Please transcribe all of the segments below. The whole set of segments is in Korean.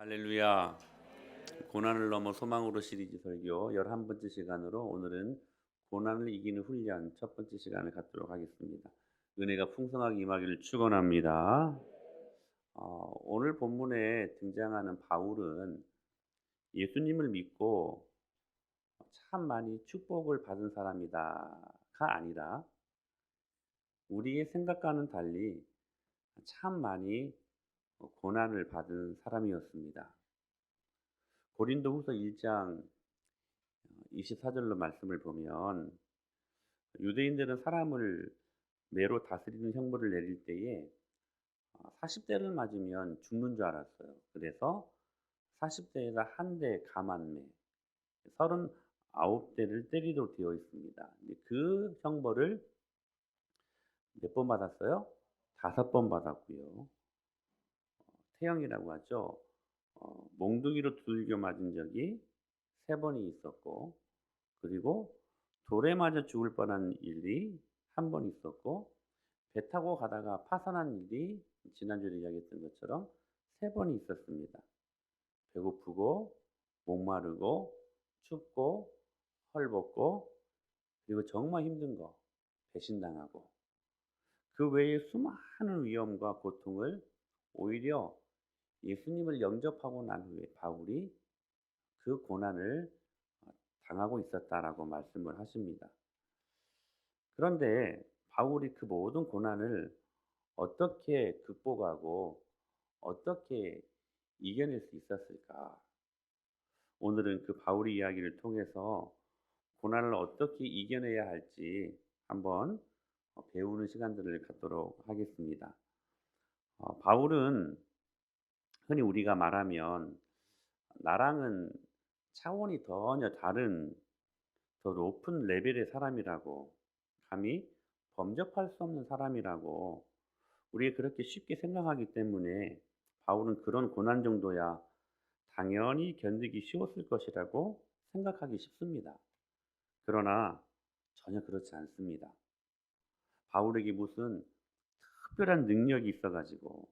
할렐루야. 고난을 넘어 소망으로 시리즈 설교 11번째 시간으로 오늘은 고난을 이기는 훈련 첫 번째 시간을 갖도록 하겠습니다. 은혜가 풍성하게 임하기를 축원합니다. 오늘 본문에 등장하는 바울은 예수님을 믿고 참 많이 축복을 받은 사람이다가 아니라 우리의 생각과는 달리 참 많이 고난을 받은 사람이었습니다. 고린도후서 1장 24절로 말씀을 보면 유대인들은 사람을 매로 다스리는 형벌을 내릴 때에 40대를 맞으면 죽는 줄 알았어요. 그래서 40대에다 한 대 감한매 39대를 때리도록 되어 있습니다. 그 형벌을 몇 번 받았어요? 5번 받았고요. 태형이라고 하죠. 몽둥이로 두들겨 맞은 적이 3번이 있었고, 그리고 돌에 맞아 죽을 뻔한 일이 1번 있었고, 배 타고 가다가 파산한 일이 지난주에 이야기했던 것처럼 3번이 있었습니다. 배고프고 목마르고 춥고 헐벗고 그리고 정말 힘든 거 배신당하고 그 외에 수많은 위험과 고통을 오히려 예수님을 영접하고 난 후에 바울이 그 고난을 당하고 있었다라고 말씀을 하십니다. 그런데 바울이 그 모든 고난을 어떻게 극복하고 어떻게 이겨낼 수 있었을까? 오늘은 그 바울의 이야기를 통해서 고난을 어떻게 이겨내야 할지 한번 배우는 시간들을 갖도록 하겠습니다. 바울은 흔히 우리가 말하면 나랑은 차원이 전혀 다른 더 높은 레벨의 사람이라고 감히 범접할 수 없는 사람이라고 우리가 그렇게 쉽게 생각하기 때문에 바울은 그런 고난 정도야 당연히 견디기 쉬웠을 것이라고 생각하기 쉽습니다. 그러나 전혀 그렇지 않습니다. 바울에게 무슨 특별한 능력이 있어 가지고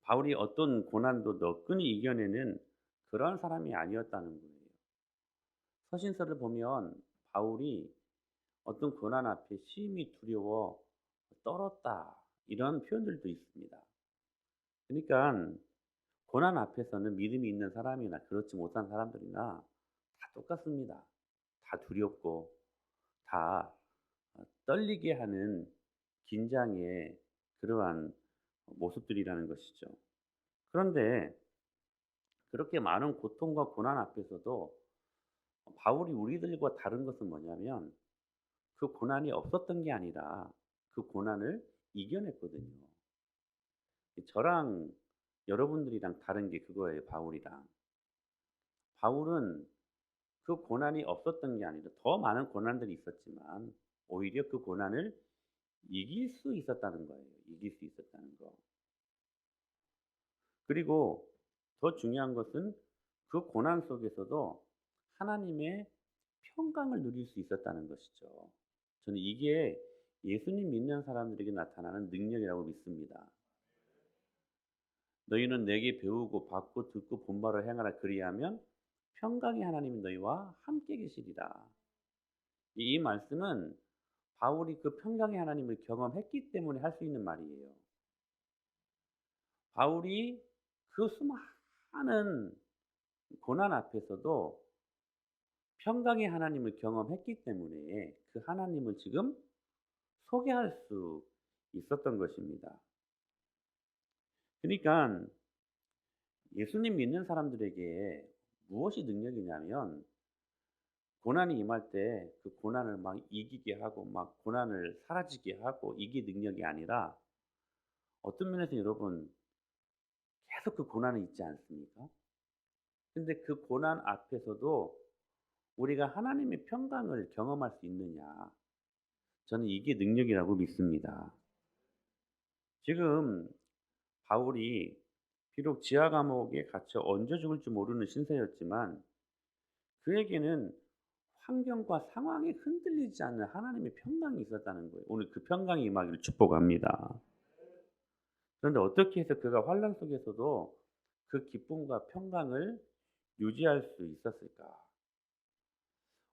바울이 어떤 고난도 너끈히 이겨내는 그러한 사람이 아니었다는 거예요. 서신서를 보면 바울이 어떤 고난 앞에 심히 두려워 떨었다 이런 표현들도 있습니다. 그러니까 고난 앞에서는 믿음이 있는 사람이나 그렇지 못한 사람들이나 다 똑같습니다. 다 두렵고 다 떨리게 하는 긴장의 그러한 모습들이라는 것이죠. 그런데 그렇게 많은 고통과 고난 앞에서도 바울이 우리들과 다른 것은 뭐냐면 그 고난이 없었던 게 아니라 그 고난을 이겨냈거든요. 저랑 여러분들이랑 다른 게 그거예요, 바울이랑. 바울은 그 고난이 없었던 게 아니라 더 많은 고난들이 있었지만 오히려 그 고난을 이길 수 있었다는 거예요. 이길 수 있었다는 거. 그리고 더 중요한 것은 그 고난 속에서도 하나님의 평강을 누릴 수 있었다는 것이죠. 저는 이게 예수님 믿는 사람들에게 나타나는 능력이라고 믿습니다. 너희는 내게 배우고 받고 듣고 본바로 행하라 그리하면 평강의 하나님이 너희와 함께 계시리라. 이 말씀은 바울이 그 평강의 하나님을 경험했기 때문에 할 수 있는 말이에요. 바울이 그 수많은 고난 앞에서도 평강의 하나님을 경험했기 때문에 그 하나님을 지금 소개할 수 있었던 것입니다. 그러니까 예수님 믿는 사람들에게 무엇이 능력이냐면 고난이 임할 때 그 고난을 막 이기게 하고 막 고난을 사라지게 하고 이게 능력이 아니라 어떤 면에서 여러분 계속 그 고난은 있지 않습니까? 근데 그 고난 앞에서도 우리가 하나님의 평강을 경험할 수 있느냐? 저는 이게 능력이라고 믿습니다. 지금 바울이 비록 지하 감옥에 갇혀 언제 죽을지 모르는 신세였지만 그에게는 환경과 상황이 흔들리지 않는 하나님의 평강이 있었다는 거예요. 오늘 그 평강이 임하기를 축복합니다. 그런데 어떻게 해서 그가 환란 속에서도 그 기쁨과 평강을 유지할 수 있었을까?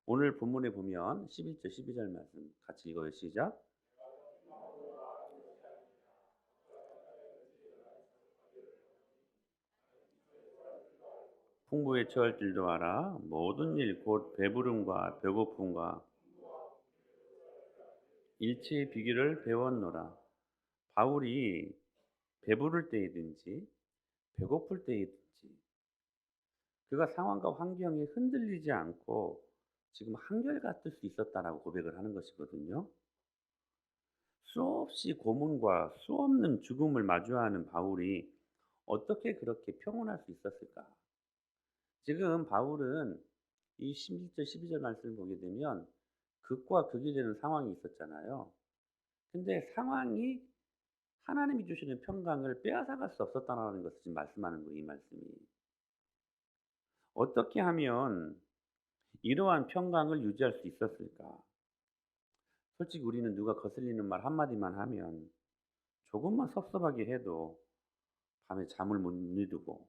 오늘 본문에 보면 11절 12절 말씀 같이 읽어요. 시작. 풍부에 처할 줄도 알아 모든 일 곧 배부름과 배고픔과 일체의 비결을 배웠노라. 바울이 배부를 때이든지 배고플 때이든지 그가 상황과 환경에 흔들리지 않고 지금 한결같을 수 있었다라고 고백을 하는 것이거든요. 수없이 고문과 수없는 죽음을 마주하는 바울이 어떻게 그렇게 평온할 수 있었을까? 지금 바울은 이 11절 12절 말씀을 보게 되면 극과 극이 되는 상황이 있었잖아요. 근데 상황이 하나님이 주시는 평강을 빼앗아갈 수 없었다는 것을 지금 말씀하는 거예요, 이 말씀이. 어떻게 하면 이러한 평강을 유지할 수 있었을까? 솔직히 우리는 누가 거슬리는 말 한마디만 하면 조금만 섭섭하게 해도 밤에 잠을 못 이루고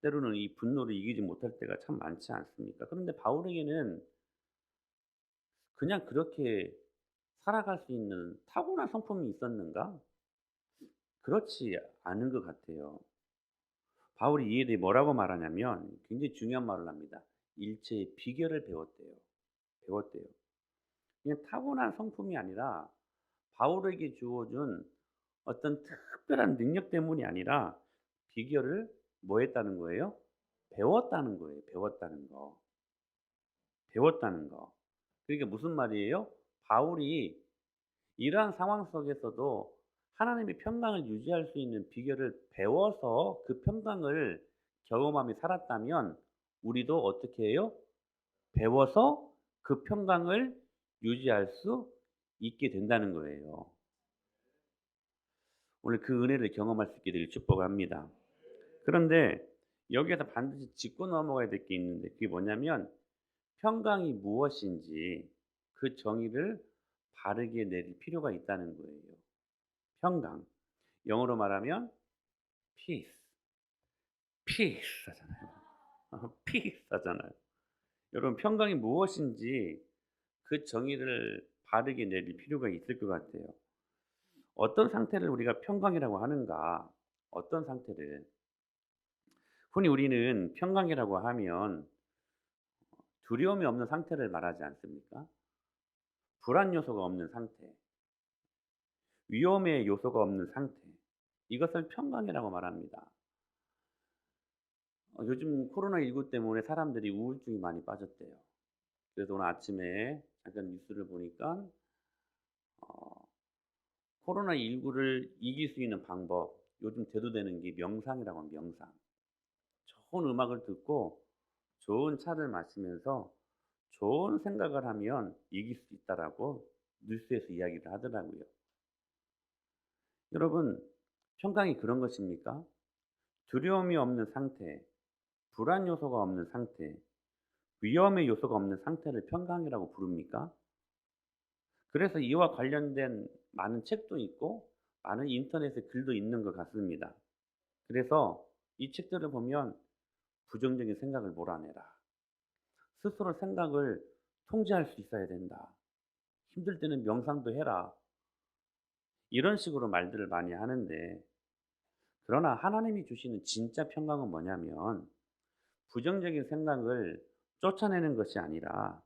때로는 이 분노를 이기지 못할 때가 참 많지 않습니까? 그런데 바울에게는 그냥 그렇게 살아갈 수 있는 타고난 성품이 있었는가? 그렇지 않은 것 같아요. 바울이 이에 대해 뭐라고 말하냐면 굉장히 중요한 말을 합니다. 일체의 비결을 배웠대요. 배웠대요. 그냥 타고난 성품이 아니라 바울에게 주어진 어떤 특별한 능력 때문이 아니라 비결을 뭐 했다는 거예요? 배웠다는 거예요. 배웠다는 거. 배웠다는 거. 그게 무슨 말이에요? 바울이 이러한 상황 속에서도 하나님의 평강을 유지할 수 있는 비결을 배워서 그 평강을 경험하며 살았다면 우리도 어떻게 해요? 배워서 그 평강을 유지할 수 있게 된다는 거예요. 오늘 그 은혜를 경험할 수 있게 되길 축복합니다. 그런데 여기에서 반드시 짚고 넘어가야 될 게 있는데 그게 뭐냐면 평강이 무엇인지 그 정의를 바르게 내릴 필요가 있다는 거예요. 평강. 영어로 말하면 peace. peace 하잖아요. peace 하잖아요. 여러분 평강이 무엇인지 그 정의를 바르게 내릴 필요가 있을 것 같아요. 어떤 상태를 우리가 평강이라고 하는가? 어떤 상태를? 흔히 우리는 평강이라고 하면 두려움이 없는 상태를 말하지 않습니까? 불안 요소가 없는 상태, 위험의 요소가 없는 상태. 이것을 평강이라고 말합니다. 요즘 코로나19 때문에 사람들이 우울증이 많이 빠졌대요. 그래서 오늘 아침에 잠깐 뉴스를 보니까 어, 코로나19를 이길 수 있는 방법, 요즘 대두되는 게 명상이라고 합니다. 명상. 좋은 음악을 듣고 좋은 차를 마시면서 좋은 생각을 하면 이길 수 있다라고 뉴스에서 이야기를 하더라고요. 여러분, 평강이 그런 것입니까? 두려움이 없는 상태, 불안 요소가 없는 상태, 위험의 요소가 없는 상태를 평강이라고 부릅니까? 그래서 이와 관련된 많은 책도 있고 많은 인터넷에 글도 있는 것 같습니다. 그래서 이 책들을 보면 부정적인 생각을 몰아내라. 스스로 생각을 통제할 수 있어야 된다. 힘들 때는 명상도 해라. 이런 식으로 말들을 많이 하는데 그러나 하나님이 주시는 진짜 평강은 뭐냐면 부정적인 생각을 쫓아내는 것이 아니라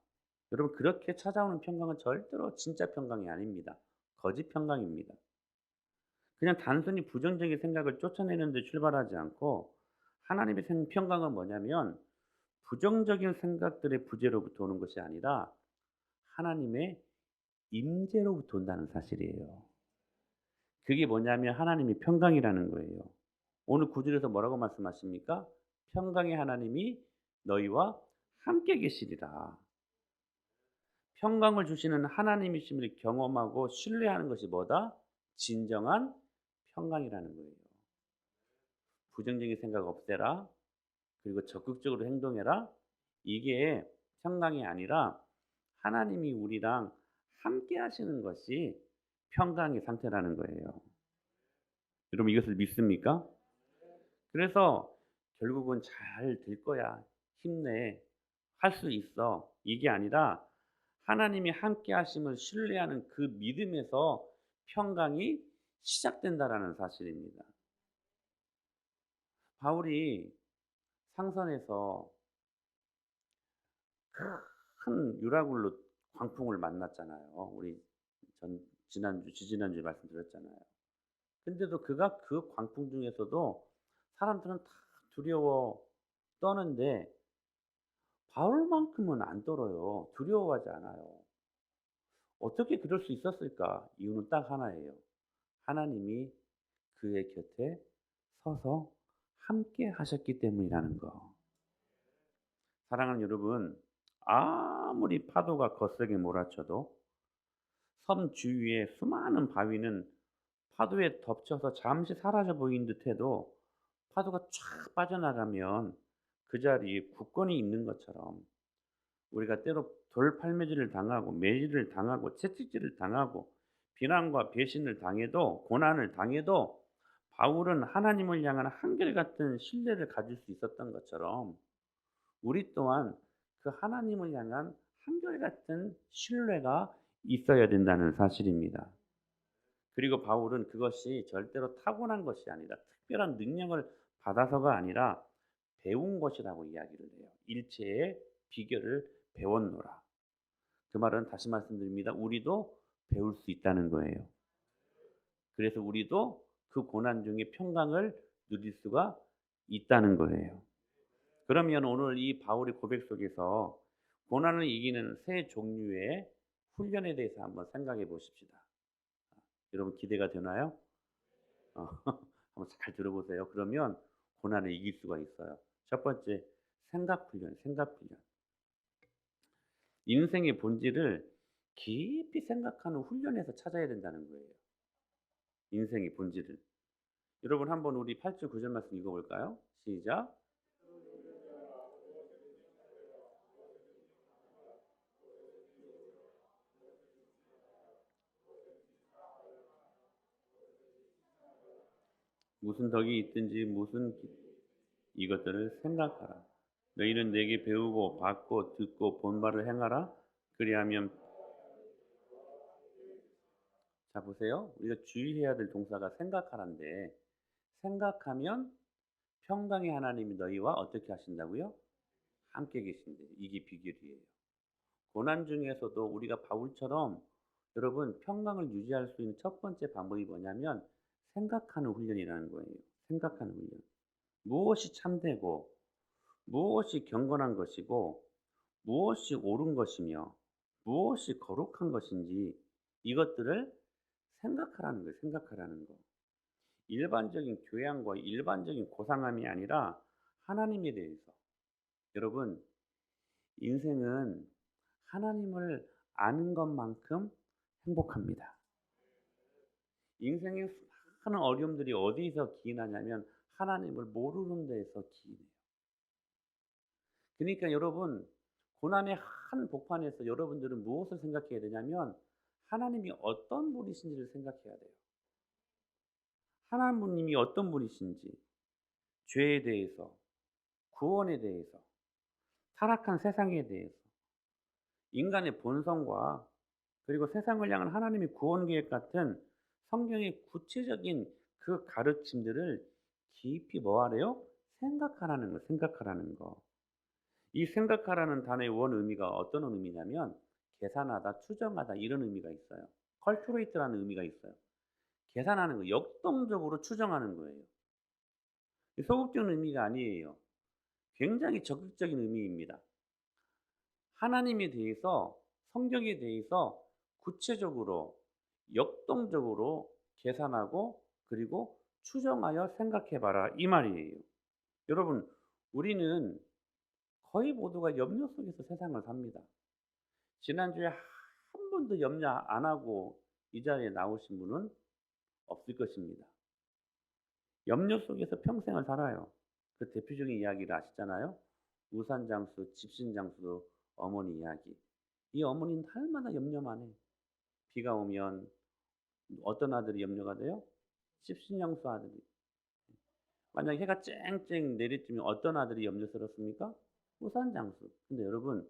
여러분 그렇게 찾아오는 평강은 절대로 진짜 평강이 아닙니다. 거짓 평강입니다. 그냥 단순히 부정적인 생각을 쫓아내는 데 출발하지 않고 하나님의 평강은 뭐냐면 부정적인 생각들의 부재로부터 오는 것이 아니라 하나님의 임재로부터 온다는 사실이에요. 그게 뭐냐면 하나님의 평강이라는 거예요. 오늘 구절에서 뭐라고 말씀하십니까? 평강의 하나님이 너희와 함께 계시리라. 평강을 주시는 하나님이심을 경험하고 신뢰하는 것이 뭐다? 진정한 평강이라는 거예요. 부정적인 생각 없애라. 그리고 적극적으로 행동해라. 이게 평강이 아니라 하나님이 우리랑 함께 하시는 것이 평강의 상태라는 거예요. 여러분 이것을 믿습니까? 그래서 결국은 "잘 될 거야. 힘내. 할 수 있어." 이게 아니라 하나님이 함께 하심을 신뢰하는 그 믿음에서 평강이 시작된다라는 사실입니다. 바울이 상선에서 큰 유라굴로 광풍을 만났잖아요. 우리 전 지난주 지지난주에 말씀드렸잖아요. 근데도 그가 그 광풍 중에서도 사람들은 다 두려워 떠는데 바울만큼은 안 떨어요. 두려워하지 않아요. 어떻게 그럴 수 있었을까? 이유는 딱 하나예요. 하나님이 그의 곁에 서서 함께 하셨기 때문이라는 거. 사랑하는 여러분, 아무리 파도가 거세게 몰아쳐도 섬 주위의 수많은 바위는 파도에 덮쳐서 잠시 사라져 보이는 듯해도 파도가 쫙 빠져나가면 그 자리에 굳건히 있는 것처럼 우리가 때로 돌팔매질을 당하고 매질을 당하고 채찍질을 당하고 비난과 배신을 당해도 고난을 당해도 바울은 하나님을 향한 한결같은 신뢰를 가질 수 있었던 것처럼 우리 또한 그 하나님을 향한 한결같은 신뢰가 있어야 된다는 사실입니다. 그리고 바울은 그것이 절대로 타고난 것이 아니라 특별한 능력을 받아서가 아니라 배운 것이라고 이야기를 해요. 일체의 비결을 배웠노라. 그 말은 다시 말씀드립니다. 우리도 배울 수 있다는 거예요. 그래서 우리도 그 고난 중에 평강을 누릴 수가 있다는 거예요. 그러면 오늘 이 바울의 고백 속에서 고난을 이기는 세 종류의 훈련에 대해서 한번 생각해 보십시다. 여러분 기대가 되나요? 한번 잘 들어보세요. 그러면 고난을 이길 수가 있어요. 첫 번째, 생각 훈련, 생각 훈련. 인생의 본질을 깊이 생각하는 훈련에서 찾아야 된다는 거예요. 인생의 본질을. 여러분 한번 우리 8절 9절 말씀 읽어볼까요? 시작. 무슨 덕이 있든지 이것들을 생각하라. 너희는 내게 배우고 받고 듣고 본 바를 행하라. 그리하면 자 보세요. 우리가 주의해야 될 동사가 생각하라인데 생각하면 평강의 하나님이 너희와 어떻게 하신다고요? 함께 계신대요. 이게 비결이에요. 고난 중에서도 우리가 바울처럼 여러분 평강을 유지할 수 있는 첫 번째 방법이 뭐냐면 생각하는 훈련이라는 거예요. 생각하는 훈련. 무엇이 참되고 무엇이 경건한 것이고 무엇이 옳은 것이며 무엇이 거룩한 것인지 이것들을 생각하라는 거예요. 생각하라는 거. 일반적인 교양과 일반적인 고상함이 아니라 하나님에 대해서. 여러분, 인생은 하나님을 아는 것만큼 행복합니다. 인생의 수많은 어려움들이 어디서 기인하냐면 하나님을 모르는 데에서 기인해요. 그러니까 여러분, 고난의 한 복판에서 여러분들은 무엇을 생각해야 되냐면 하나님이 어떤 분이신지를 생각해야 돼요. 하나님이 어떤 분이신지, 죄에 대해서, 구원에 대해서, 타락한 세상에 대해서, 인간의 본성과 그리고 세상을 향한 하나님의 구원 계획 같은 성경의 구체적인 그 가르침들을 깊이 뭐 하래요? 생각하라는 거, 생각하라는 거. 이 생각하라는 단어의 원 의미가 어떤 의미냐면 계산하다, 추정하다 이런 의미가 있어요. 컬큐레이트라는 의미가 있어요. 계산하는 거, 역동적으로 추정하는 거예요. 소극적인 의미가 아니에요. 굉장히 적극적인 의미입니다. 하나님에 대해서 성경에 대해서 구체적으로 역동적으로 계산하고 그리고 추정하여 생각해 봐라 이 말이에요. 여러분 우리는 거의 모두가 염려 속에서 세상을 삽니다. 지난주에 한 번도 염려 안 하고 이 자리에 나오신 분은 없을 것입니다. 염려 속에서 평생을 살아요. 그 대표적인 이야기를 아시잖아요. 우산장수, 집신장수 어머니 이야기. 이 어머니는 날마다 염려만 해. 비가 오면 어떤 아들이 염려가 돼요? 집신장수 아들이. 만약에 해가 쨍쨍 내릴 쯤에 어떤 아들이 염려스럽습니까? 우산장수. 근데 여러분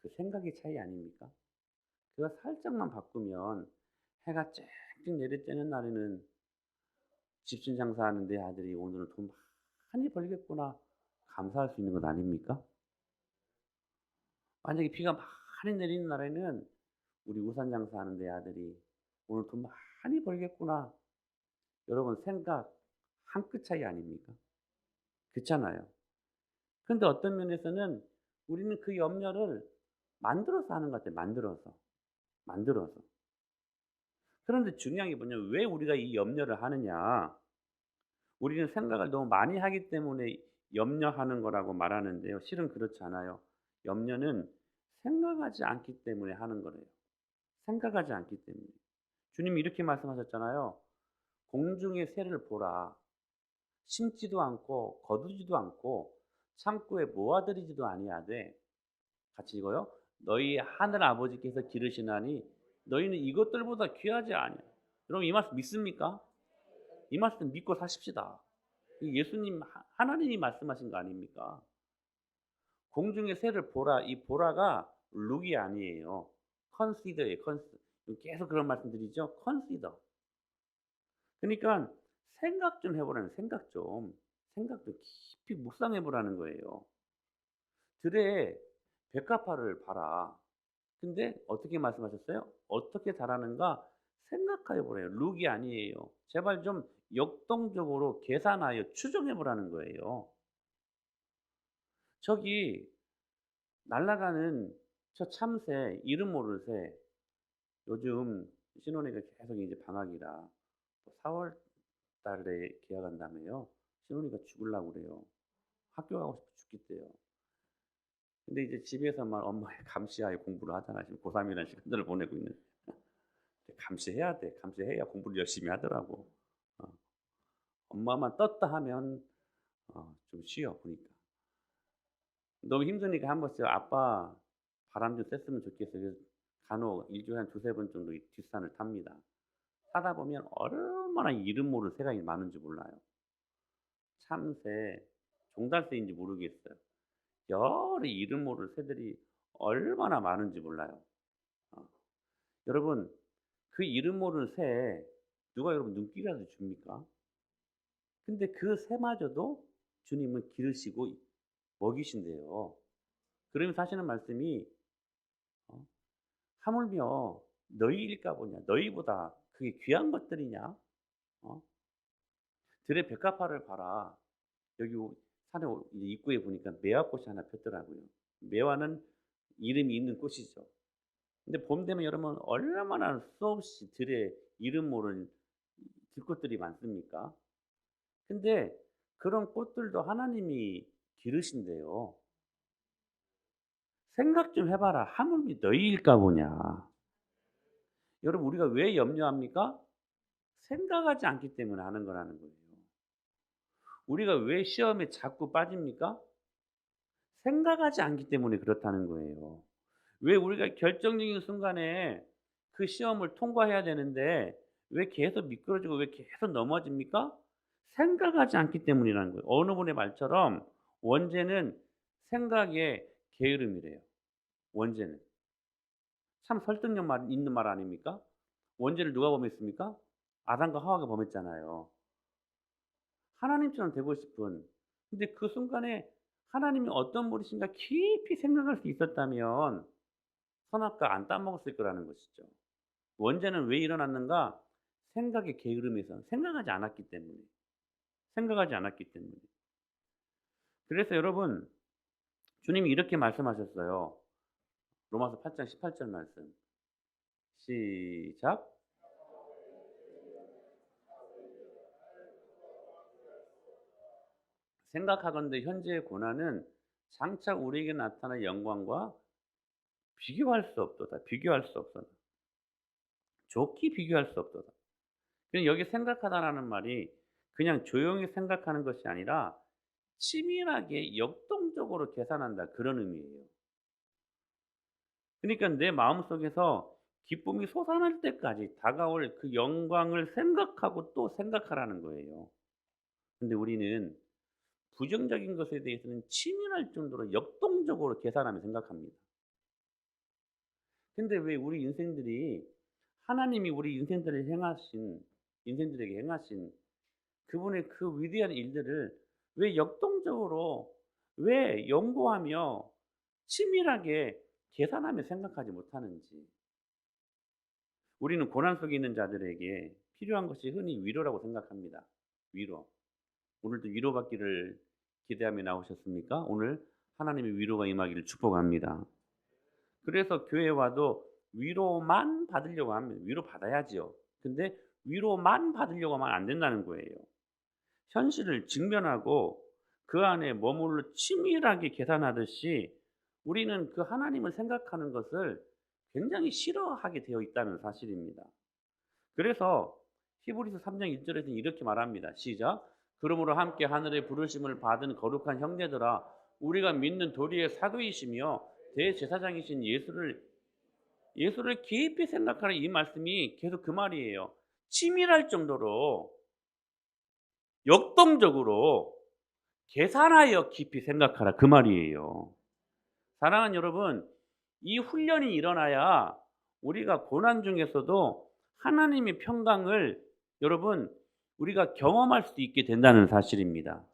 그 생각의 차이 아닙니까? 그거 살짝만 바꾸면 해가 쨍쨍 내릴 때는 날에는 집신 장사하는 내 아들이 오늘은 돈 많이 벌겠구나 감사할 수 있는 것 아닙니까? 만약에 비가 많이 내리는 날에는 우리 우산 장사하는 내 아들이 오늘 돈 많이 벌겠구나. 여러분 생각 한 끗 차이 아닙니까? 그렇잖아요. 근데 어떤 면에서는 우리는 그 염려를 만들어서 하는 것 같아요. 만들어서. 만들어서. 그런데 중요한 게 뭐냐면 왜 우리가 이 염려를 하느냐. 우리는 생각을 너무 많이 하기 때문에 염려하는 거라고 말하는데요. 실은 그렇지 않아요. 염려는 생각하지 않기 때문에 하는 거래요. 생각하지 않기 때문에. 주님이 이렇게 말씀하셨잖아요. 공중의 새를 보라. 심지도 않고 거두지도 않고 창고에 모아들이지도 아니하되 같이 읽어요. 너희 하늘 아버지께서 기르시나니 너희는 이것들보다 귀하지 아니하. 여러분 이 말씀 믿습니까? 이 말씀 믿고 사십시다. 예수님 하나님이 말씀하신 거 아닙니까? 공중의 새를 보라. 이 보라가 룩이 아니에요. 컨시더예요. 계속 그런 말씀드리죠. 컨시더. 그러니까 생각 좀 해보라는 생각 좀. 생각 좀 깊이 묵상해 보라는 거예요. 들에 백합화를 봐라. 근데 어떻게 말씀하셨어요? 어떻게 자라는가 생각해 보래요. 룩이 아니에요. 제발 좀 역동적으로 계산하여 추정해 보라는 거예요. 저기 날아가는 저 참새, 이름 모를 새. 요즘 신혼이가 계속 이제 방학이라 4월 달에 개학한다며요. 신혼이가 죽으려고 그래요. 학교 가고 싶어 죽겠대요. 근데 이제 집에서만 엄마의 감시하에 공부를 하잖아요. 지금 고3이라는 시간들을 보내고 있는. 감시해야 돼. 감시해야 공부를 열심히 하더라고. 어. 엄마만 떴다 하면 좀 쉬어 보니까. 너무 힘드니까 한 번씩 "아빠 바람 좀 쐈으면 좋겠어." 그래서 간혹 일주일에 한 두세 번 정도 이 뒷산을 탑니다. 타다 보면 얼마나 이름 모를 새가 많은지 몰라요. 참새, 종달새인지 모르겠어요. 여러 이름 모를 새들이 얼마나 많은지 몰라요. 어. 여러분 그 이름 모를 새 누가 여러분 눈길이라도 줍니까? 근데 그 새마저도 주님은 기르시고 먹이신대요. 그러면서 하시는 말씀이 어 하물며 너희일까 보냐. 너희보다 그게 귀한 것들이냐. 어 들의 백합화를 봐라. 여기 산에 이제 입구에 보니까 매화꽃이 하나 폈더라고요. 매화는 이름이 있는 꽃이죠. 근데 봄 되면 여러분 얼마나 수없이 들에 이름 모를 들꽃들이 많습니까? 근데 그런 꽃들도 하나님이 기르신대요. 생각 좀 해 봐라. 하물며 너희일까 보냐. 여러분 우리가 왜 염려합니까? 생각하지 않기 때문에 하는 거라는 거예요. 우리가 왜 시험에 자꾸 빠집니까? 생각하지 않기 때문에 그렇다는 거예요. 왜 우리가 결정적인 순간에 그 시험을 통과해야 되는데 왜 계속 미끄러지고 왜 계속 넘어집니까? 생각하지 않기 때문이라는 거예요. 어느 분의 말처럼 원죄는 생각의 게으름이래요. 원죄는. 참 설득력 있는 말 아닙니까? 원죄를 누가 범했습니까? 아담과 하와가 범했잖아요. 하나님처럼 되고 싶은. 근데 그 순간에 하나님이 어떤 분이신가 깊이 생각할 수 있었다면 선악과 안 따먹었을 거라는 것이죠. 원죄는 왜 일어났는가? 생각의 게으름에서 생각하지 않았기 때문에. 생각하지 않았기 때문에. 그래서 여러분 주님이 이렇게 말씀하셨어요. 로마서 8장 18절 말씀. 시작. 생각하건대 현재의 고난은 장차 우리에게 나타날 영광과 비교할 수 없도다. 비교할 수 없도다. 좋게 비교할 수 없도다. 그냥 여기 생각하다라는 말이 그냥 조용히 생각하는 것이 아니라 치밀하게 역동적으로 계산한다 그런 의미예요. 그러니까 내 마음속에서 기쁨이 솟아날 때까지 다가올 그 영광을 생각하고 또 생각하라는 거예요. 근데 우리는 부정적인 것에 대해서는 치밀할 정도로 역동적으로 계산하며 생각합니다. 근데 왜 우리 인생들이 하나님이 우리 인생들에게 행하신 그분의 그 위대한 일들을 왜 역동적으로 왜 연구하며 치밀하게 계산하며 생각하지 못하는지. 우리는 고난 속에 있는 자들에게 필요한 것이 흔히 위로라고 생각합니다. 위로. 오늘도 위로받기를 기대하며 나오셨습니까? 오늘 하나님의 위로가 임하기를 축복합니다. 그래서 교회 와도 위로만 받으려고 하면 위로 받아야지요. 근데 위로만 받으려고 하면 안 된다는 거예요. 현실을 직면하고 그 안에 머물러 치밀하게 계산하듯이 우리는 그 하나님을 생각하는 것을 굉장히 싫어하게 되어 있다는 사실입니다. 그래서 히브리서 3장 1절에서는 이렇게 말합니다. 시작. 그러므로 함께 하늘의 부르심을 받은 거룩한 형제들아, 우리가 믿는 도리의 사도이시며 대제사장이신 예수를 깊이 생각하는 이 말씀이 계속 그 말이에요. 치밀할 정도로 역동적으로 계산하여 깊이 생각하라, 그 말이에요. 사랑하는 여러분, 이 훈련이 일어나야 우리가 고난 중에서도 하나님의 평강을 여러분 우리가 경험할 수 있게 된다는 사실입니다.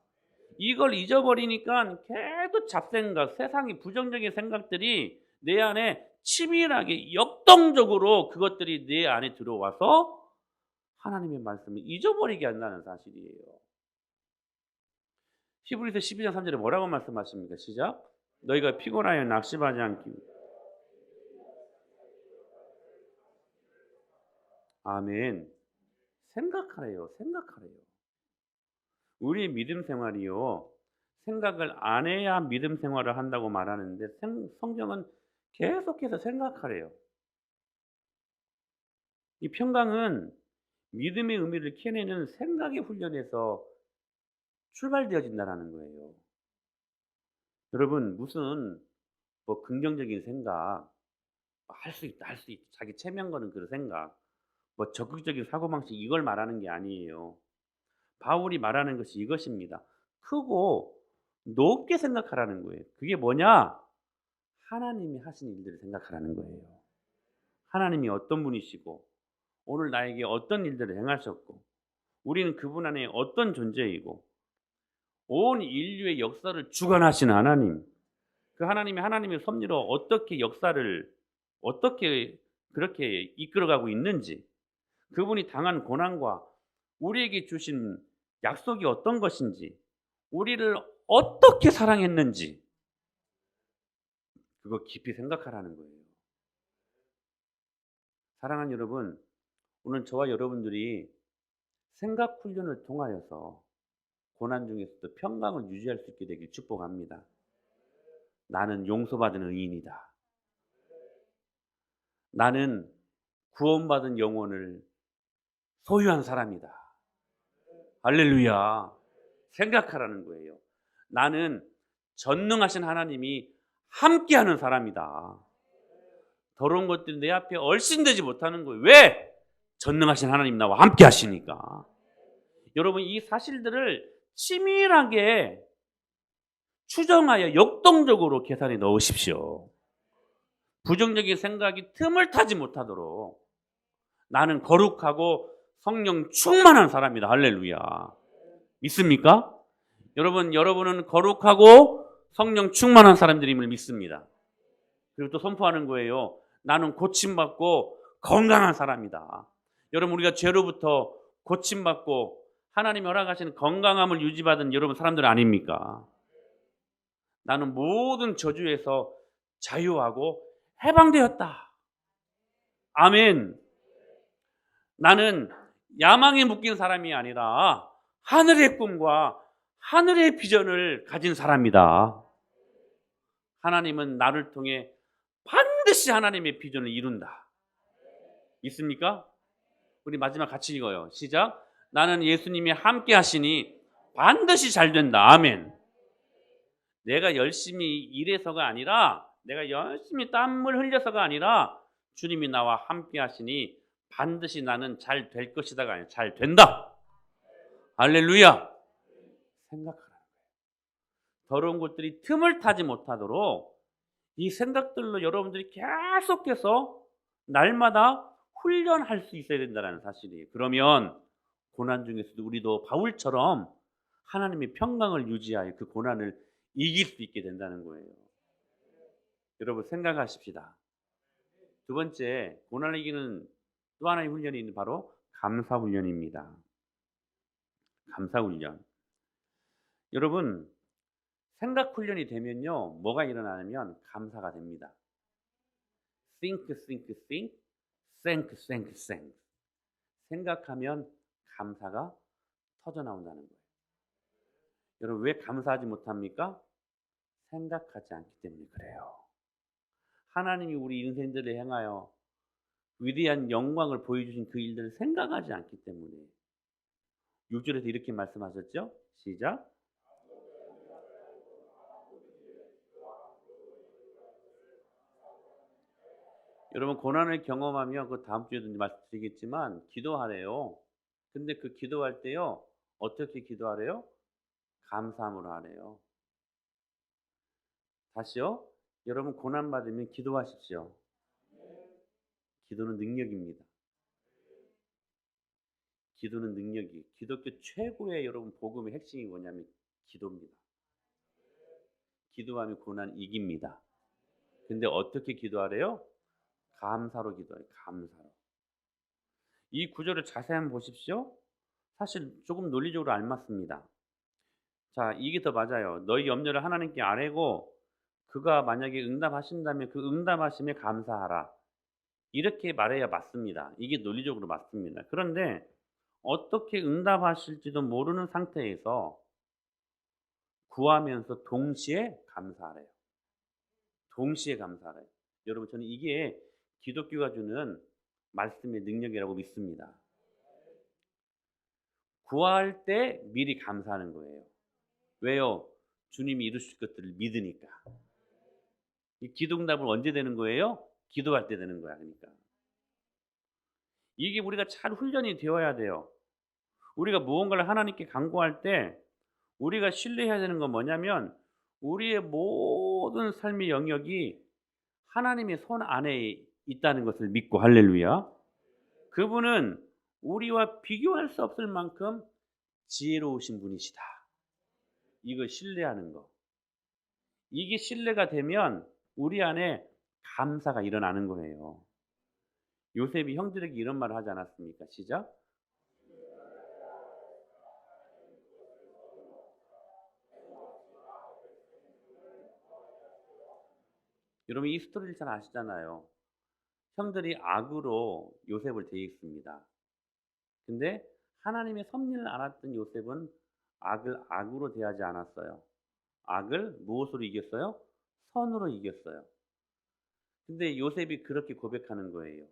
이걸 잊어버리니까 계속 잡생각, 세상의 부정적인 생각들이 내 안에 치밀하게 역동적으로 그것들이 내 안에 들어와서 하나님의 말씀을 잊어버리게 한다는 사실이에요. 히브리서 12장 3절에 뭐라고 말씀하십니까? 시작. 너희가 피곤하여 낙심하지 않기. 아멘. 생각하래요. 우리 믿음 생활이요. 생각을 안 해야 믿음 생활을 한다고 말하는데 성경은 계속해서 생각하래요. 이 평강은 믿음의 의미를 캐내는 생각의 훈련에서 출발되어진다는 거예요. 여러분 무슨 뭐 긍정적인 생각, 할 수 있다, 자기 체면 거는 그런 생각, 뭐 적극적인 사고방식 이걸 말하는 게 아니에요. 바울이 말하는 것이 이것입니다. 크고 높게 생각하라는 거예요. 그게 뭐냐? 하나님이 하신 일들을 생각하라는 거예요. 하나님이 어떤 분이시고 오늘 나에게 어떤 일들을 행하셨고 우리는 그분 안에 어떤 존재이고 온 인류의 역사를 주관하시는 하나님, 그 하나님이 하나님의 섭리로 어떻게 역사를 어떻게 그렇게 이끌어가고 있는지, 그분이 당한 고난과 우리에게 주신 약속이 어떤 것인지, 우리를 어떻게 사랑했는지 그거 깊이 생각하라는 거예요. 사랑하는 여러분, 오늘 저와 여러분들이 생각 훈련을 통하여서 고난 중에서도 평강을 유지할 수 있게 되길 축복합니다. 나는 용서받은 의인이다. 나는 구원받은 영혼을 소유한 사람이다. 할렐루야. 생각하라는 거예요. 나는 전능하신 하나님이 함께하는 사람이다. 더러운 것들이 내 앞에 얼씬되지 못하는 거예요. 왜? 전능하신 하나님 나와 함께 하시니까. 여러분 이 사실들을 치밀하게 추정하여 역동적으로 계산에 넣으십시오. 부정적인 생각이 틈을 타지 못하도록 나는 거룩하고 성령 충만한 사람이다. 할렐루야. 믿습니까? 여러분은 거룩하고 성령 충만한 사람들임을 믿습니다. 그리고 또 선포하는 거예요. 나는 고침받고 건강한 사람이다. 여러분 우리가 죄로부터 고침받고 하나님이 허락하시는 건강함을 유지받은 여러분 사람들 아닙니까? 나는 모든 저주에서 자유하고 해방되었다. 아멘. 나는 야망에 묶인 사람이 아니라 하늘의 꿈과 하늘의 비전을 가진 사람이다. 하나님은 나를 통해 반드시 하나님의 비전을 이룬다. 있습니까? 우리 마지막 같이 읽어요. 시작. 나는 예수님이 함께 하시니 반드시 잘 된다. 아멘. 내가 열심히 일해서가 아니라 내가 열심히 땀을 흘려서가 아니라 주님이 나와 함께 하시니 반드시 나는 잘 될 것이다가 아니라 잘 된다. 할렐루야. 생각하라는 거예요. 더러운 것들이 틈을 타지 못하도록 이 생각들로 여러분들이 계속해서 날마다 훈련할 수 있어야 된다는 사실이에요. 그러면 고난 중에서도 우리도 바울처럼 하나님의 평강을 유지하여 그 고난을 이길 수 있게 된다는 거예요. 여러분 생각하십시다. 두 번째, 고난을 이기는 또 하나의 훈련이 바로 감사 훈련입니다. 감사 훈련. 여러분 생각 훈련이 되면요, 뭐가 일어나냐면 감사가 됩니다. think, think, think, thank, thank, thank. 생각하면 감사가 터져 나온다는 거예요. 여러분 왜 감사하지 못합니까? 생각하지 않기 때문에 그래요. 하나님이 우리 인생들을 향하여 위대한 영광을 보여주신 그 일들을 생각하지 않기 때문에. 6절에서 이렇게 말씀하셨죠? 시작. 여러분 고난을 경험하면 그 다음 주에도 말씀드리겠지만 기도하래요. 근데 그 기도할 때요, 어떻게 기도하래요? 감사함으로 하래요. 다시요. 여러분 고난 받으면 기도하십시오. 기도는 능력입니다. 기도는 능력이. 기독교 최고의 여러분 복음의 핵심이 뭐냐면 기도입니다. 기도하면 고난 이깁니다. 근데 어떻게 기도하래요? 감사로 기도해요. 감사로. 이 구절을 자세히 한번 보십시오. 사실 조금 논리적으로 알맞습니다. 자, 이게 더 맞아요. 너희 염려를 하나님께 아뢰고 그가 만약에 응답하신다면 그 응답하심에 감사하라. 이렇게 말해야 맞습니다. 이게 논리적으로 맞습니다. 그런데 어떻게 응답하실지도 모르는 상태에서 구하면서 동시에 감사하래요. 동시에 감사하래요. 여러분 저는 이게 기독교가 주는 말씀의 능력이라고 믿습니다. 구할 때 미리 감사하는 거예요. 왜요? 주님이 이루실 것들을 믿으니까. 이 기도응답은 언제 되는 거예요? 기도할 때 되는 거야. 그러니까 이게 우리가 잘 훈련이 되어야 돼요. 우리가 무언가를 하나님께 간구할 때 우리가 신뢰해야 되는 건 뭐냐면 우리의 모든 삶의 영역이 하나님의 손 안에 있다는 것을 믿고, 할렐루야. 그분은 우리와 비교할 수 없을 만큼 지혜로우신 분이시다. 이걸 신뢰하는 거. 이게 신뢰가 되면 우리 안에 감사가 일어나는 거예요. 요셉이 형들에게 이런 말을 하지 않았습니까? 시작. 여러분 이 스토리를 잘 아시잖아요. 형들이 악으로 요셉을 대했습니다. 근데 하나님의 섭리를 알았던 요셉은 악을 악으로 대하지 않았어요. 악을 무엇으로 이겼어요? 선으로 이겼어요. 근데 요셉이 그렇게 고백하는 거예요.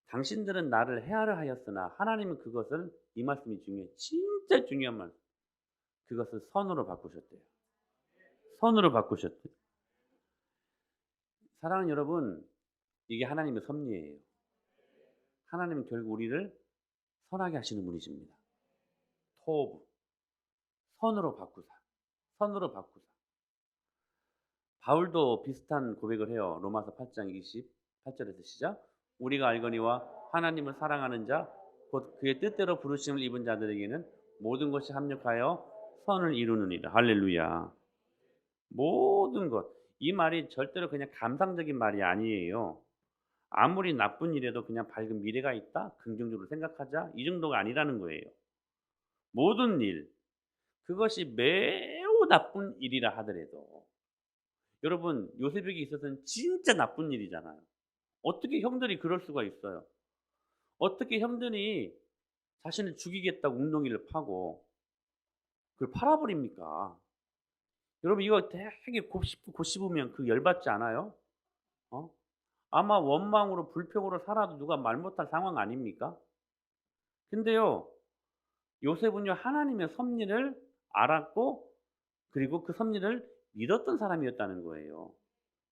당신들은 나를 해하려 하였으나 하나님은 그것을, 이 말씀이 중요해요. 진짜 중요한 말. 그것을 선으로 바꾸셨대요. 선으로 바꾸셨대요. 사랑하는 여러분, 이게 하나님의 섭리예요. 하나님은 결국 우리를 선하게 하시는 분이십니다. 토브. 선으로 바꾸사. 선으로 바꾸사. 바울도 비슷한 고백을 해요. 로마서 8장 28절에서 시작. 우리가 알거니와 하나님을 사랑하는 자 곧 그의 뜻대로 부르심을 입은 자들에게는 모든 것이 합력하여 선을 이루느니라. 할렐루야. 모든 것. 이 말이 절대로 그냥 감상적인 말이 아니에요. 아무리 나쁜 일에도 그냥 밝은 미래가 있다, 긍정적으로 생각하자, 이 정도가 아니라는 거예요. 모든 일, 그것이 매우 나쁜 일이라 하더라도, 여러분 요셉에게 있어서는 진짜 나쁜 일이잖아요. 어떻게 형들이 그럴 수가 있어요? 어떻게 형들이 자신을 죽이겠다고 웅덩이를 파고 그걸 팔아버립니까? 여러분 이거 되게 곱씹으면 그 열받지 않아요? 어? 아마 원망으로 불평으로 살아도 누가 말 못할 상황 아닙니까? 근데요, 요셉은요 하나님의 섭리를 알았고 그리고 그 섭리를 믿었던 사람이었다는 거예요.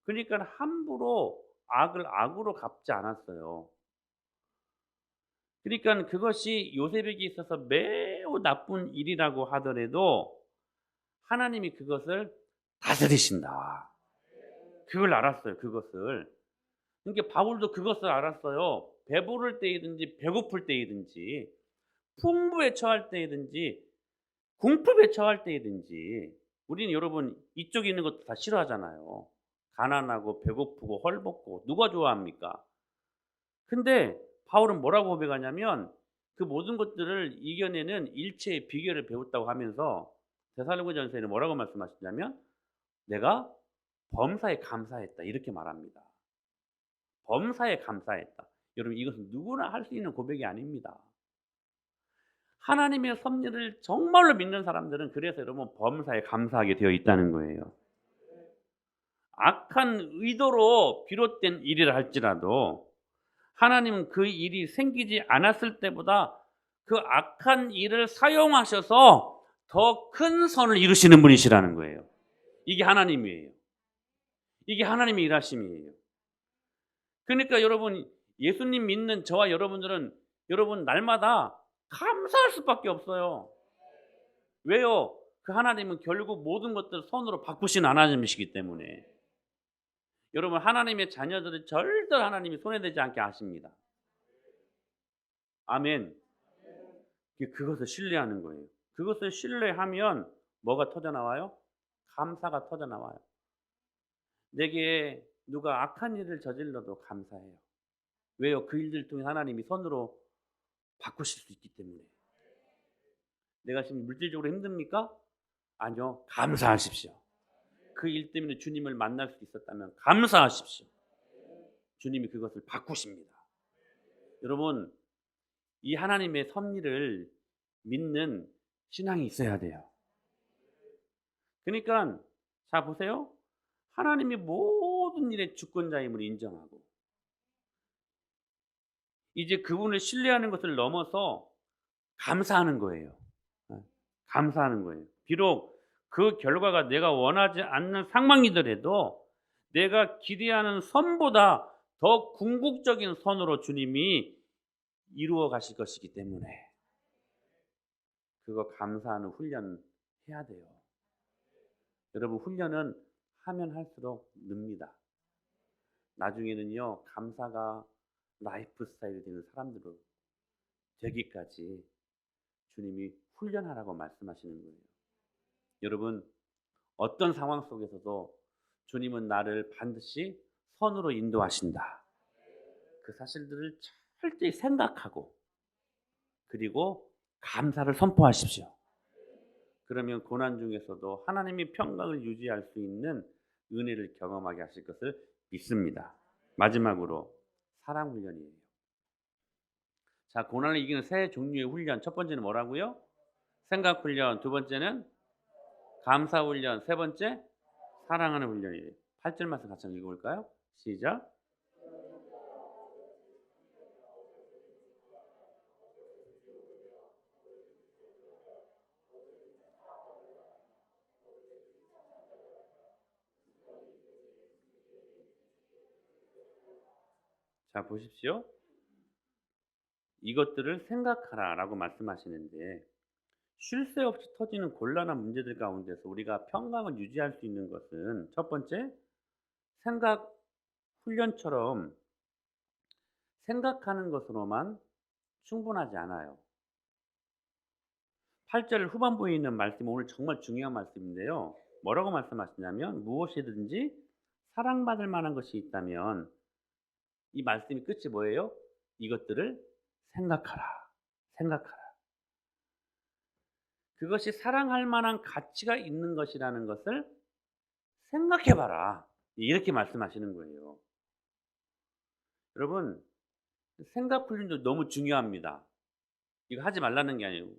그러니까 함부로 악을 악으로 갚지 않았어요. 그러니까 그것이 요셉에게 있어서 매우 나쁜 일이라고 하더라도 하나님이 그것을 다스리신다. 그걸 알았어요, 그것을. 그러니까 바울도 그것을 알았어요. 배부를 때이든지 배고플 때이든지 풍부에 처할 때이든지 궁핍에 처할 때이든지 우리는 여러분 이쪽에 있는 것도 다 싫어하잖아요. 가난하고 배고프고 헐벗고 누가 좋아합니까? 근데 바울은 뭐라고 고백하냐면 그 모든 것들을 이겨내는 일체의 비결을 배웠다고 하면서 데살로니가전서에는 뭐라고 말씀하시냐면 "내가 범사에 감사했다." 이렇게 말합니다. 범사에 감사했다. 여러분 이것은 누구나 할 수 있는 고백이 아닙니다. 하나님의 섭리를 정말로 믿는 사람들은 그래서 여러분 범사에 감사하게 되어 있다는 거예요. 악한 의도로 비롯된 일이라 할지라도 하나님은 그 일이 생기지 않았을 때보다 그 악한 일을 사용하셔서 더 큰 선을 이루시는 분이시라는 거예요. 이게 하나님이에요. 이게 하나님의 일하심이에요. 그러니까 여러분 예수님 믿는 저와 여러분들은 여러분 날마다 감사할 수밖에 없어요. 왜요? 그 하나님은 결국 모든 것들을 손으로 바꾸신 하나님이시기 때문에. 여러분 하나님의 자녀들은 절대 하나님이 손해되지 않게 하십니다. 아멘. 그것을 신뢰하는 거예요. 그것을 신뢰하면 뭐가 터져나와요? 감사가 터져나와요. 내게 누가 악한 일을 저질러도 감사해요. 왜요? 그 일들을 통해 하나님이 손으로 바꾸실 수 있기 때문에. 내가 지금 물질적으로 힘듭니까? 아니요. 감사하십시오. 그 일 때문에 주님을 만날 수 있었다면 감사하십시오. 주님이 그것을 바꾸십니다. 여러분 이 하나님의 섭리를 믿는 신앙이 있어야 돼요. 그러니까 자 보세요. 하나님이 모든 일의 주권자임을 인정하고 이제 그분을 신뢰하는 것을 넘어서 감사하는 거예요. 감사하는 거예요. 비록 그 결과가 내가 원하지 않는 상황이더라도 내가 기대하는 선보다 더 궁극적인 선으로 주님이 이루어 가실 것이기 때문에 그거 감사하는 훈련 해야 돼요. 여러분 훈련은 하면 할수록 늡니다. 나중에는요 감사가 라이프 스타일이 되는 사람들로 되기까지 주님이 훈련하라고 말씀하시는 거예요. 여러분 어떤 상황 속에서도 주님은 나를 반드시 선으로 인도하신다. 그 사실들을 철저히 생각하고 그리고 감사를 선포하십시오. 그러면 고난 중에서도 하나님의 평강을 유지할 수 있는 은혜를 경험하게 하실 것을 믿습니다. 마지막으로 사랑 훈련이에요. 자, 고난을 이기는 세 종류의 훈련. 첫 번째는 뭐라고요? 생각 훈련. 두 번째는 감사 훈련. 세 번째 사랑하는 훈련이에요. 8절 말씀 같이 한번 읽어볼까요? 시작. 자, 보십시오. 이것들을 생각하라라고 말씀하시는데 쉴 새 없이 터지는 곤란한 문제들 가운데서 우리가 평강을 유지할 수 있는 것은 첫 번째 생각 훈련처럼 생각하는 것으로만 충분하지 않아요. 8절 후반부에 있는 말씀은 오늘 정말 중요한 말씀인데요. 뭐라고 말씀하시냐면 무엇이든지 사랑받을 만한 것이 있다면 이 말씀의 끝이 뭐예요? 이것들을 생각하라. 생각하라. 그것이 사랑할 만한 가치가 있는 것이라는 것을 생각해 봐라. 이렇게 말씀하시는 거예요. 여러분 생각 훈련도 너무 중요합니다. 이거 하지 말라는 게 아니고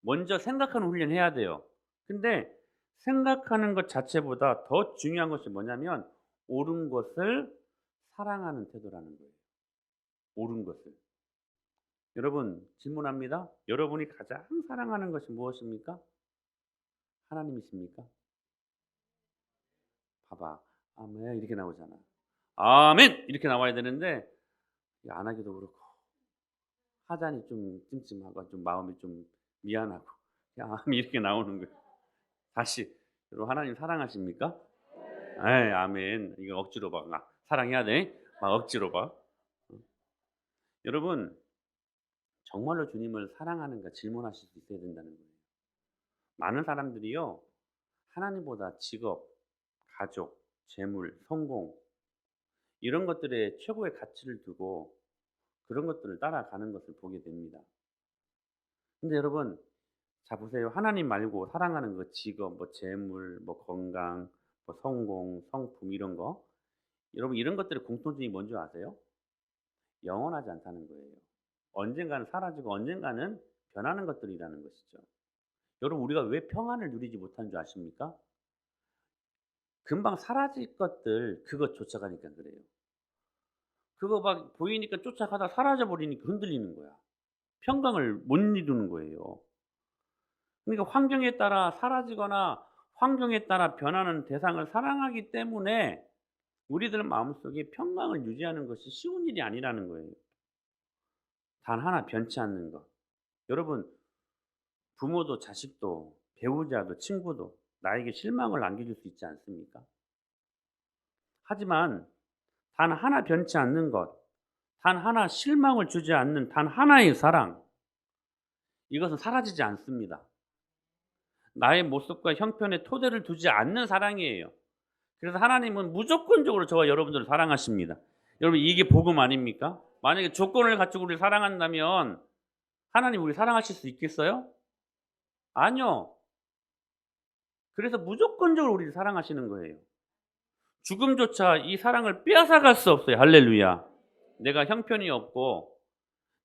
먼저 생각하는 훈련 해야 돼요. 근데 생각하는 것 자체보다 더 중요한 것이 뭐냐면 옳은 것을 사랑하는 태도라는 거예요. 옳은 것을. 여러분 질문합니다. 여러분이 가장 사랑하는 것이 무엇입니까? 하나님이십니까? 봐봐. 아멘 이렇게 나오잖아. 아멘 이렇게 나와야 되는데 안 하기도 그렇고 하자니 좀 찜찜하고 좀 마음이 좀 미안하고 그냥 이렇게 나오는 거예요. 다시 여러분 하나님 사랑하십니까? 에이 아멘. 이거 억지로 봐. 사랑해야 돼. 막 억지로 봐. 여러분 정말로 주님을 사랑하는가 질문하실 수 있어야 된다는 거예요. 많은 사람들이요. 하나님보다 직업, 가족, 재물, 성공 이런 것들에 최고의 가치를 두고 그런 것들을 따라가는 것을 보게 됩니다. 근데 여러분 자 보세요. 하나님 말고 사랑하는 그 직업, 뭐 재물, 뭐 건강, 뭐 성공, 성품 이런 거 여러분 이런 것들의 공통점이 뭔지 아세요? 영원하지 않다는 거예요. 언젠가는 사라지고 언젠가는 변하는 것들이라는 것이죠. 여러분 우리가 왜 평안을 누리지 못하는 줄 아십니까? 금방 사라질 것들 그것 쫓아가니까 그래요. 그거 막 보이니까 쫓아가다 사라져 버리니까 흔들리는 거야. 평강을 못 이루는 거예요. 그러니까 환경에 따라 사라지거나 환경에 따라 변하는 대상을 사랑하기 때문에 우리들 마음속에 평강을 유지하는 것이 쉬운 일이 아니라는 거예요. 단 하나 변치 않는 것. 여러분 부모도 자식도 배우자도 친구도 나에게 실망을 안겨줄 수 있지 않습니까? 하지만 단 하나 변치 않는 것, 단 하나 실망을 주지 않는 단 하나의 사랑, 이것은 사라지지 않습니다. 나의 모습과 형편에 토대를 두지 않는 사랑이에요. 그래서 하나님은 무조건적으로 저와 여러분들을 사랑하십니다. 여러분 이게 복음 아닙니까? 만약에 조건을 갖추고 우리를 사랑한다면 하나님 우리 사랑하실 수 있겠어요? 아니요. 그래서 무조건적으로 우리를 사랑하시는 거예요. 죽음조차 이 사랑을 빼앗아갈 수 없어요. 할렐루야. 내가 형편이 없고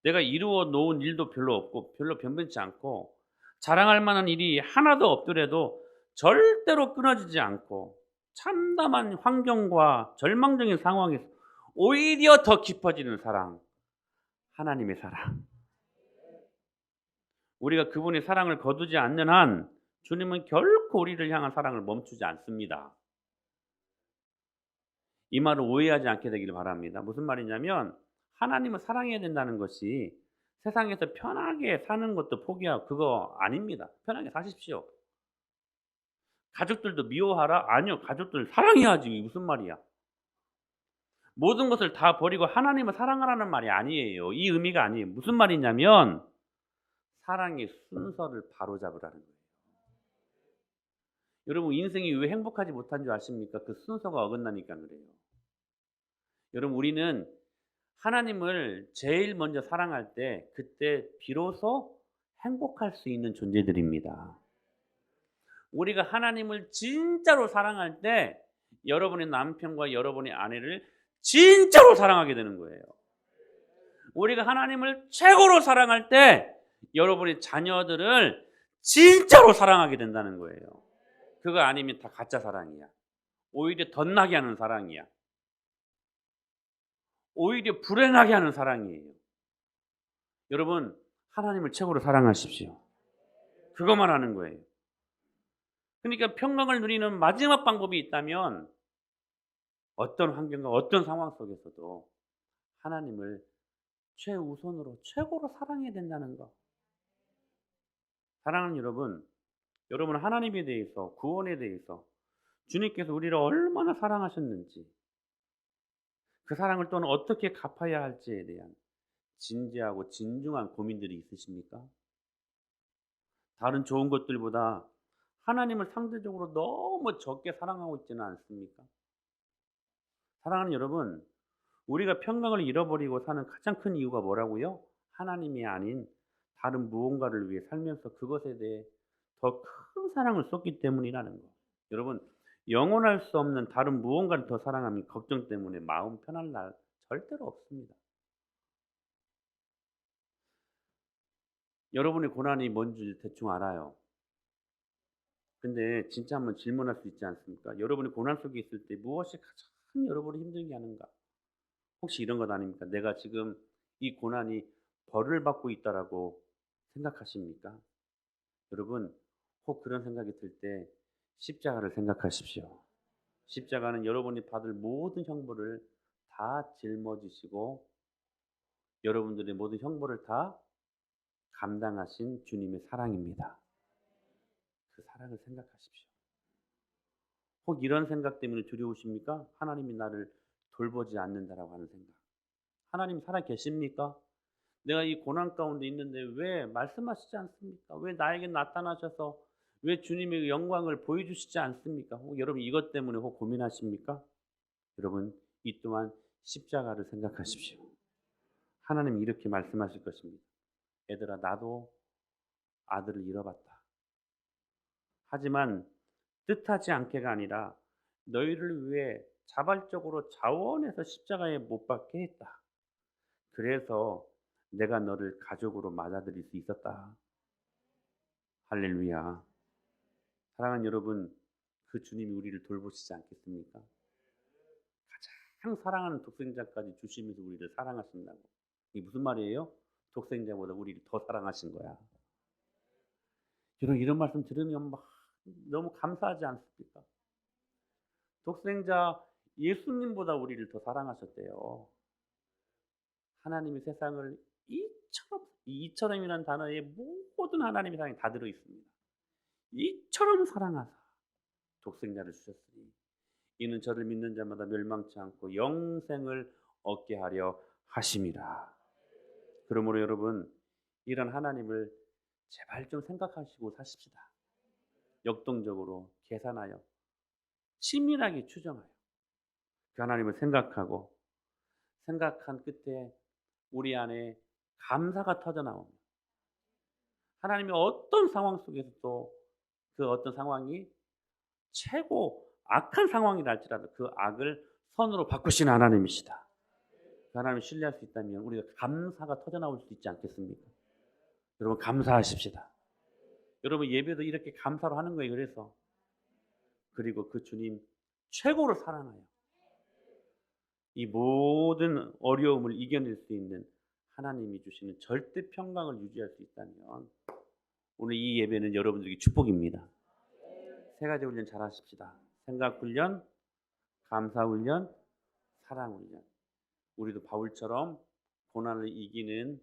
내가 이루어 놓은 일도 별로 없고 별로 변변치 않고 자랑할 만한 일이 하나도 없더라도 절대로 끊어지지 않고 참담한 환경과 절망적인 상황에서 오히려 더 깊어지는 사랑, 하나님의 사랑. 우리가 그분의 사랑을 거두지 않는 한 주님은 결코 우리를 향한 사랑을 멈추지 않습니다. 이 말을 오해하지 않게 되기를 바랍니다. 무슨 말이냐면 하나님을 사랑해야 된다는 것이 세상에서 편하게 사는 것도 포기하고 그거 아닙니다. 편하게 사십시오. 가족들도 미워하라? 아니요. 가족들 사랑해야지. 이게 무슨 말이야. 모든 것을 다 버리고 하나님을 사랑하라는 말이 아니에요. 이 의미가 아니에요. 무슨 말이냐면 사랑의 순서를 바로잡으라는 거예요. 여러분 인생이 왜 행복하지 못한 줄 아십니까? 그 순서가 어긋나니까 그래요. 여러분 우리는 하나님을 제일 먼저 사랑할 때 그때 비로소 행복할 수 있는 존재들입니다. 우리가 하나님을 진짜로 사랑할 때 여러분의 남편과 여러분의 아내를 진짜로 사랑하게 되는 거예요. 우리가 하나님을 최고로 사랑할 때 여러분의 자녀들을 진짜로 사랑하게 된다는 거예요. 그거 아니면 다 가짜 사랑이야. 오히려 덧나게 하는 사랑이야. 오히려 불행하게 하는 사랑이에요. 여러분 하나님을 최고로 사랑하십시오. 그것만 하는 거예요. 그러니까 평강을 누리는 마지막 방법이 있다면 어떤 환경과 어떤 상황 속에서도 하나님을 최우선으로 최고로 사랑해야 된다는 거. 사랑하는 여러분, 여러분 하나님에 대해서 구원에 대해서 주님께서 우리를 얼마나 사랑하셨는지 그 사랑을 또는 어떻게 갚아야 할지에 대한 진지하고 진중한 고민들이 있으십니까? 다른 좋은 것들보다 하나님을 상대적으로 너무 적게 사랑하고 있지는 않습니까? 사랑하는 여러분, 우리가 평강을 잃어버리고 사는 가장 큰 이유가 뭐라고요? 하나님이 아닌 다른 무언가를 위해 살면서 그것에 대해 더 큰 사랑을 쏟기 때문이라는 거. 여러분, 영원할 수 없는 다른 무언가를 더 사랑하면 걱정 때문에 마음 편할 날 절대로 없습니다. 여러분의 고난이 뭔지 대충 알아요. 근데 진짜 한번 질문할 수 있지 않습니까? 여러분이 고난 속에 있을 때 무엇이 가장 여러분을 힘들게 하는가? 혹시 이런 것 아닙니까? 내가 지금 이 고난이 벌을 받고 있다라고 생각하십니까? 여러분, 혹 그런 생각이 들 때 십자가를 생각하십시오. 십자가는 여러분이 받을 모든 형벌을 다 짊어지시고 여러분들의 모든 형벌을 다 감당하신 주님의 사랑입니다. 그 사랑을 생각하십시오. 혹 이런 생각 때문에 두려우십니까? 하나님이 나를 돌보지 않는다라고 하는 생각. 하나님 살아 계십니까? 내가 이 고난 가운데 있는데 왜 말씀하시지 않습니까? 왜 나에게 나타나셔서 왜 주님의 영광을 보여주시지 않습니까? 혹 여러분 이것 때문에 혹 고민하십니까? 여러분 이 또한 십자가를 생각하십시오. 하나님이 이렇게 말씀하실 것입니다. 얘들아 나도 아들을 잃어봤다. 하지만 뜻하지 않게가 아니라 너희를 위해 자발적으로 자원해서 십자가에 못 박게 했다. 그래서 내가 너를 가족으로 맞아들일 수 있었다. 할렐루야. 사랑하는 여러분, 그 주님이 우리를 돌보시지 않겠습니까? 가장 사랑하는 독생자까지 주시면서 우리를 사랑하신다고. 이게 무슨 말이에요? 독생자보다 우리를 더 사랑하신 거야. 여러분 이런 말씀 들으면 막 너무 감사하지 않습니까? 독생자 예수님보다 우리를 더 사랑하셨대요. 하나님이 세상을 이처럼이라는 단어에 모든 하나님의 사랑이 다 들어 있습니다. 이처럼 사랑하사 독생자를 주셨으니 이는 저를 믿는 자마다 멸망치 않고 영생을 얻게 하려 하심이라. 그러므로 여러분 이런 하나님을 제발 좀 생각하시고 사십시다. 역동적으로 계산하여 치밀하게 추정하여 그 하나님을 생각하고 생각한 끝에 우리 안에 감사가 터져나옵니다. 하나님이 어떤 상황 속에서도 그 어떤 상황이 최고 악한 상황이라 할지라도 그 악을 선으로 바꾸시는 하나님이시다. 그 하나님을 신뢰할 수 있다면 우리가 감사가 터져나올 수 있지 않겠습니까? 여러분 감사하십시다. 여러분 예배도 이렇게 감사로 하는 거예요. 그래서 그리고 그 주님 최고로 사랑하여 이 모든 어려움을 이겨낼 수 있는 하나님이 주시는 절대 평강을 유지할 수 있다면 오늘 이 예배는 여러분들에게 축복입니다. 세 가지 훈련 잘 하십시다. 생각 훈련, 감사 훈련, 사랑 훈련. 우리도 바울처럼 고난을 이기는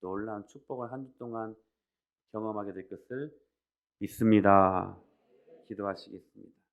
놀라운 축복을 한 주 동안 경험하게 될 것을 믿습니다. 기도하시겠습니다.